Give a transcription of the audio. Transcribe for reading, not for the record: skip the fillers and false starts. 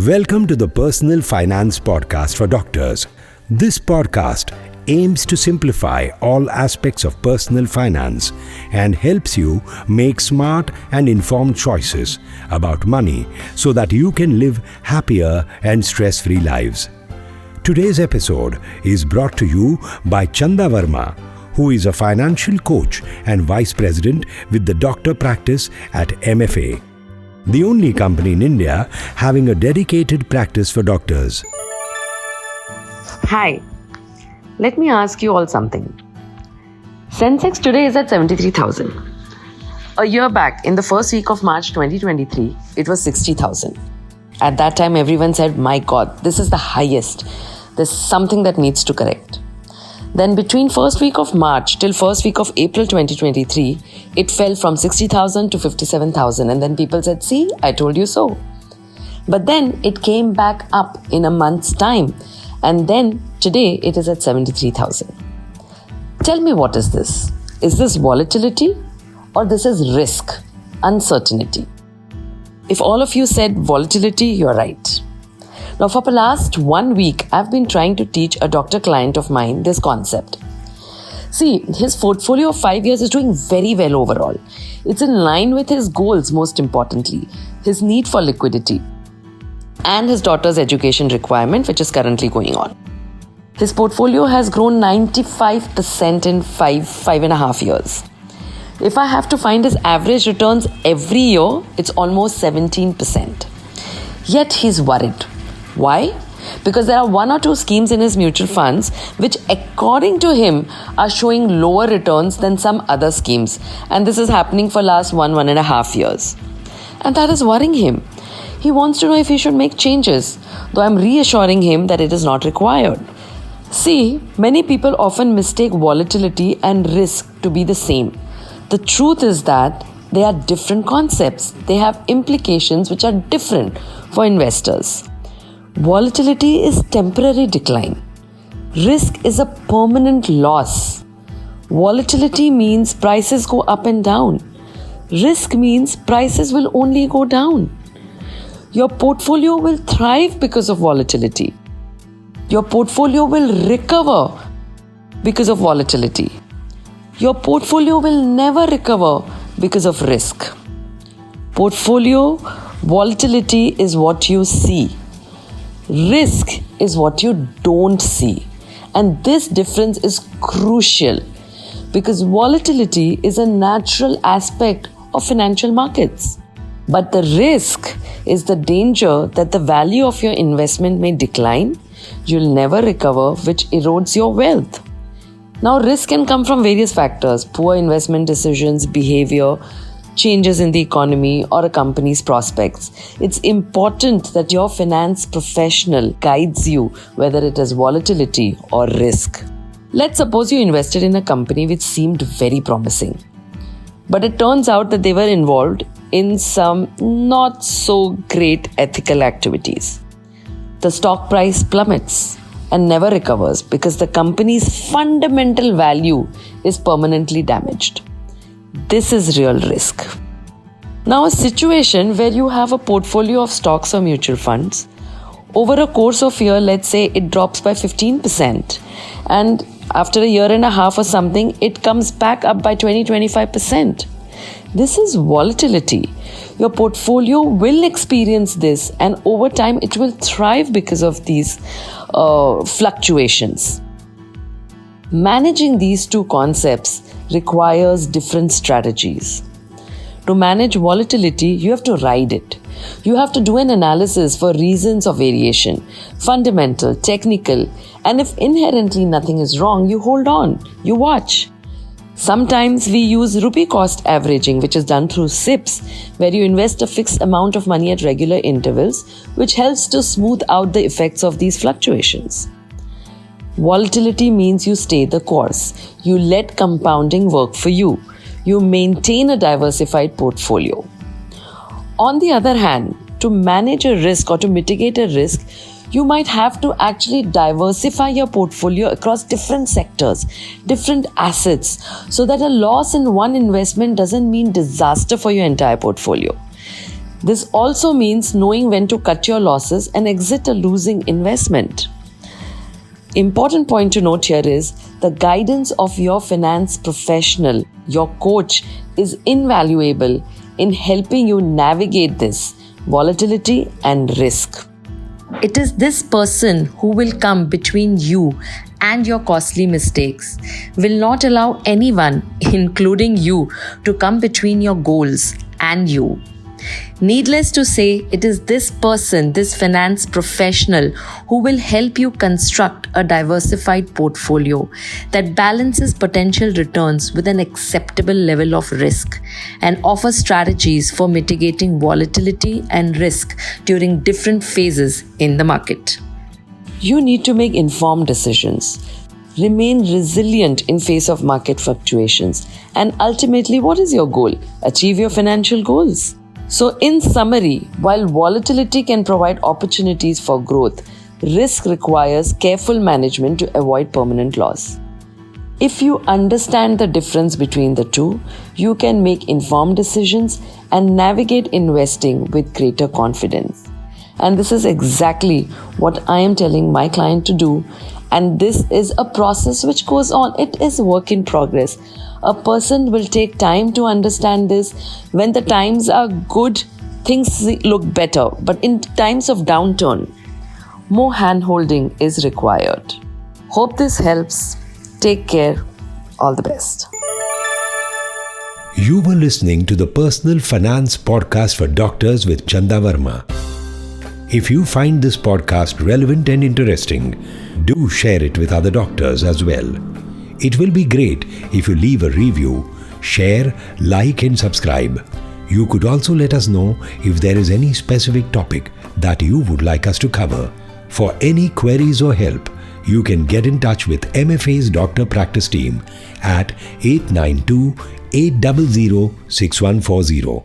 Welcome to the Personal Finance Podcast for Doctors. This podcast aims to simplify all aspects of personal finance and helps you make smart and informed choices about money so that you can live happier and stress-free lives. Today's episode is brought to you by Chanda Varma, who is a financial coach and vice president with the doctor practice at MFA, the only company in India having a dedicated practice for doctors. Hi, let me ask you all something. Sensex today is at 73,000. A year back, in the first week of March 2023, it was 60,000. At that time, everyone said, my God, this is the highest. There's something that needs to correct. Then between first week of March till first week of April 2023, it fell from 60,000 to 57,000. And then people said, see, I told you so. But then it came back up in a month's time. And then today it is at 73,000. Tell me, what is this? Is this volatility or this is risk, uncertainty? If all of you said volatility, you're right. Now, for the last 1 week, I've been trying to teach a doctor client of mine this concept. See, his portfolio of 5 years is doing very well overall. It's in line with his goals, most importantly, his need for liquidity, and his daughter's education requirement, which is currently going on. His portfolio has grown 95% in 5.5 years. If I have to find his average returns every year, it's almost 17%. Yet he's worried. Why? Because there are 1 or 2 schemes in his mutual funds which, according to him, are showing lower returns than some other schemes. And this is happening for last 1.5 years. And that is worrying him. He wants to know if he should make changes, though I'm reassuring him that it is not required. See, many people often mistake volatility and risk to be the same. The truth is that they are different concepts. They have implications which are different for investors. Volatility is temporary decline. Risk is a permanent loss. Volatility means prices go up and down. Risk means prices will only go down. Your portfolio will thrive because of volatility. Your portfolio will recover because of volatility. Your portfolio will never recover because of risk. Portfolio volatility is what you see. Risk is what you don't see. And this difference is crucial because volatility is a natural aspect of financial markets. But the risk is the danger that the value of your investment may decline, you'll never recover, which erodes your wealth. Now, risk can come from various factors: poor investment decisions, behavior, changes in the economy, or a company's prospects. It's important that your finance professional guides you whether it is volatility or risk. Let's suppose you invested in a company which seemed very promising, but it turns out that they were involved in some not so great ethical activities. The stock price plummets and never recovers because the company's fundamental value is permanently damaged. This is real risk. Now, a situation where you have a portfolio of stocks or mutual funds, over a course of a year, let's say it drops by 15%, and after a year and a half or something, it comes back up by 20-25%. This is volatility. Your portfolio will experience this, and over time it will thrive because of these fluctuations. Managing these two concepts requires different strategies. To manage volatility, you have to ride it. You have to do an analysis for reasons of variation, fundamental, technical, and if inherently nothing is wrong, you hold on, you watch. Sometimes we use rupee cost averaging, which is done through SIPs, where you invest a fixed amount of money at regular intervals, which helps to smooth out the effects of these fluctuations. Volatility means you stay the course. You let compounding work for you. You maintain a diversified portfolio. On the other hand, to manage a risk or to mitigate a risk, you might have to actually diversify your portfolio across different sectors, different assets, so that a loss in one investment doesn't mean disaster for your entire portfolio. This also means knowing when to cut your losses and exit a losing investment. Important point to note here is the guidance of your finance professional, your coach, is invaluable in helping you navigate this volatility and risk. It is this person who will come between you and your costly mistakes, will not allow anyone, including you, to come between your goals and you. Needless to say, it is this person, this finance professional, who will help you construct a diversified portfolio that balances potential returns with an acceptable level of risk and offers strategies for mitigating volatility and risk during different phases in the market. You need to make informed decisions, remain resilient in face of market fluctuations, and ultimately, what is your goal? Achieve your financial goals. So, in summary, while volatility can provide opportunities for growth, risk requires careful management to avoid permanent loss. If you understand the difference between the two, you can make informed decisions and navigate investing with greater confidence. And this is exactly what I am telling my client to do. And this is a process which goes on. It is work in progress. A person will take time to understand this. When the times are good, things look better. But in times of downturn, more hand-holding is required. Hope this helps. Take care. All the best. You were listening to the Personal Finance Podcast for Doctors with Chanda Varma. If you find this podcast relevant and interesting, do share it with other doctors as well. It will be great if you leave a review, share, like and subscribe. You could also let us know if there is any specific topic that you would like us to cover. For any queries or help, you can get in touch with MFA's Doctor Practice Team at 892-800-6140.